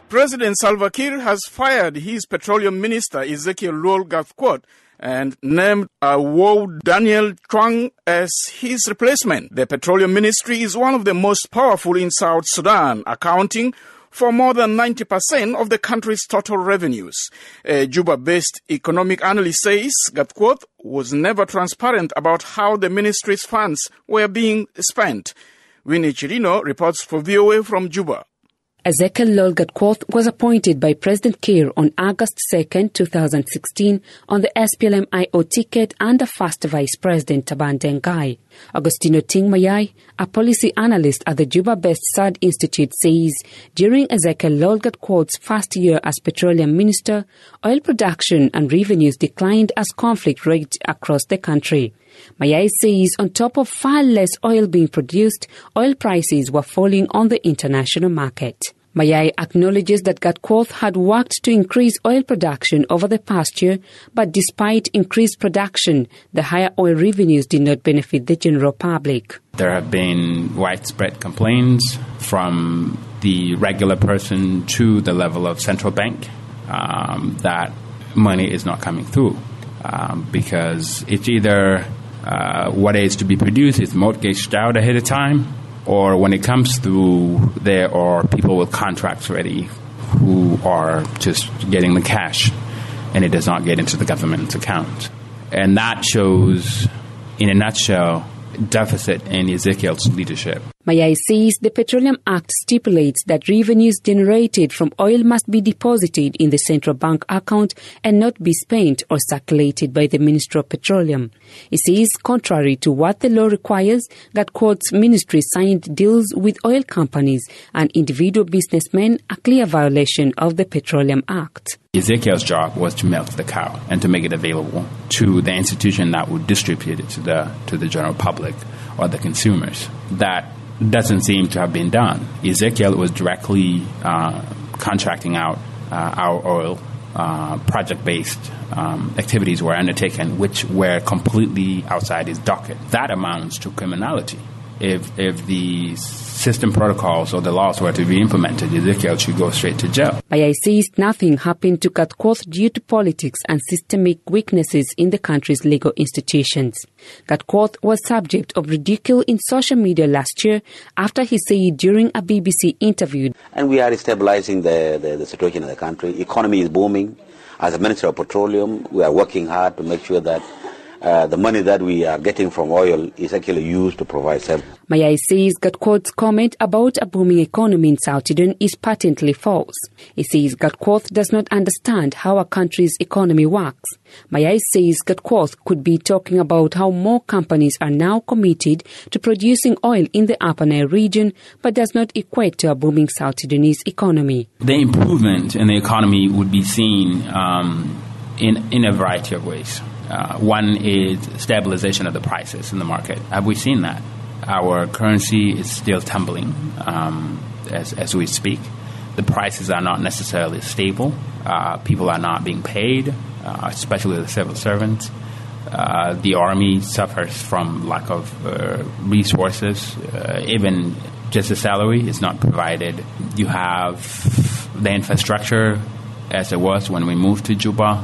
President Salva Kiir has fired his petroleum minister Ezekiel Lol Gatkuoth and named Awow Daniel Chuang as his replacement. The petroleum ministry is one of the most powerful in South Sudan, accounting for more than 90% of the country's total revenues. A Juba-based economic analyst says Gatkouth was never transparent about how the ministry's funds were being spent. WinnieCirino reports for VOA from Juba. Ezekiel Lol Gatkuoth was appointed by President Kiir on August 2, 2016 on the SPLM-IO ticket under first Vice President Taban Dengai. Agostino Ting Mayai, a policy analyst at the Juba-based SAD Institute, says during Ezekiel Lol Gatkuoth's first year as Petroleum Minister, oil production and revenues declined as conflict raged across the country. Mayai says on top of far less oil being produced, oil prices were falling on the international market. Mayai acknowledges that Gatkouth had worked to increase oil production over the past year, but despite increased production, the higher oil revenues did not benefit the general public. There have been widespread complaints from the regular person to the level of central bank that money is not coming through because it's either what is to be produced is mortgaged out ahead of time, or when it comes through, there are people with contracts ready who are just getting the cash, and it does not get into the government's account. And that shows, in a nutshell, deficit in Ezekiel's leadership. Mayai says the Petroleum Act stipulates that revenues generated from oil must be deposited in the central bank account and not be spent or circulated by the Ministry of Petroleum. He says, contrary to what the law requires, Gatkouth's ministry signed deals with oil companies and individual businessmen, a clear violation of the Petroleum Act. Ezekiel's job was to milk the cow and to make it available to the institution that would distribute it to the general public or the consumers. That doesn't seem to have been done. Ezekiel was directly contracting out our oil. Project-based activities were undertaken, which were completely outside his docket. That amounts to criminality. If the system protocols or the laws were to be implemented, Ezekiel should go straight to jail. Mayai says nothing happened to Gatkouth due to politics and systemic weaknesses in the country's legal institutions. Gatkouth was subject of ridicule in social media last year after he said during a BBC interview, "And we are stabilizing the situation in the country. Economy is booming. As a Minister of Petroleum, we are working hard to make sure that the money that we are getting from oil is actually used to provide service." Mayai says Gatkouth's comment about a booming economy in South Sudan is patently false. He says Gatkouth does not understand how a country's economy works. Mayai says Gatkouth could be talking about how more companies are now committed to producing oil in the Upper Nile region, but does not equate to a booming South Sudanese economy. The improvement in the economy would be seen in a variety of ways. One is stabilization of the prices in the market. Have we seen that? Our currency is still tumbling as we speak. The prices are not necessarily stable. People are not being paid, especially the civil servants. The army suffers from lack of resources. Even just a salary is not provided. You have the infrastructure as it was when we moved to Juba,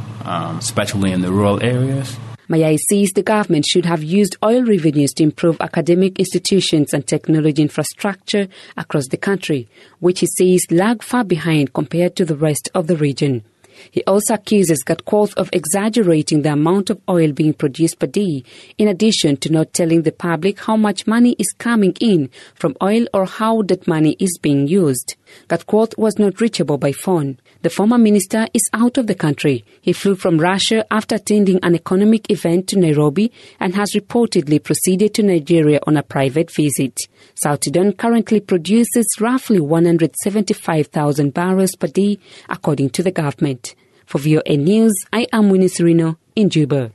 especially in the rural areas. Mayai says the government should have used oil revenues to improve academic institutions and technology infrastructure across the country, which he says lag far behind compared to the rest of the region. He also accuses Gatkouth of exaggerating the amount of oil being produced per day, in addition to not telling the public how much money is coming in from oil or how that money is being used. Gatkouth was not reachable by phone. The former minister is out of the country. He flew from Russia after attending an economic event to Nairobi and has reportedly proceeded to Nigeria on a private visit. South Sudan currently produces roughly 175,000 barrels per day, according to the government. For VOA News, I am WinnieCirino in Juba.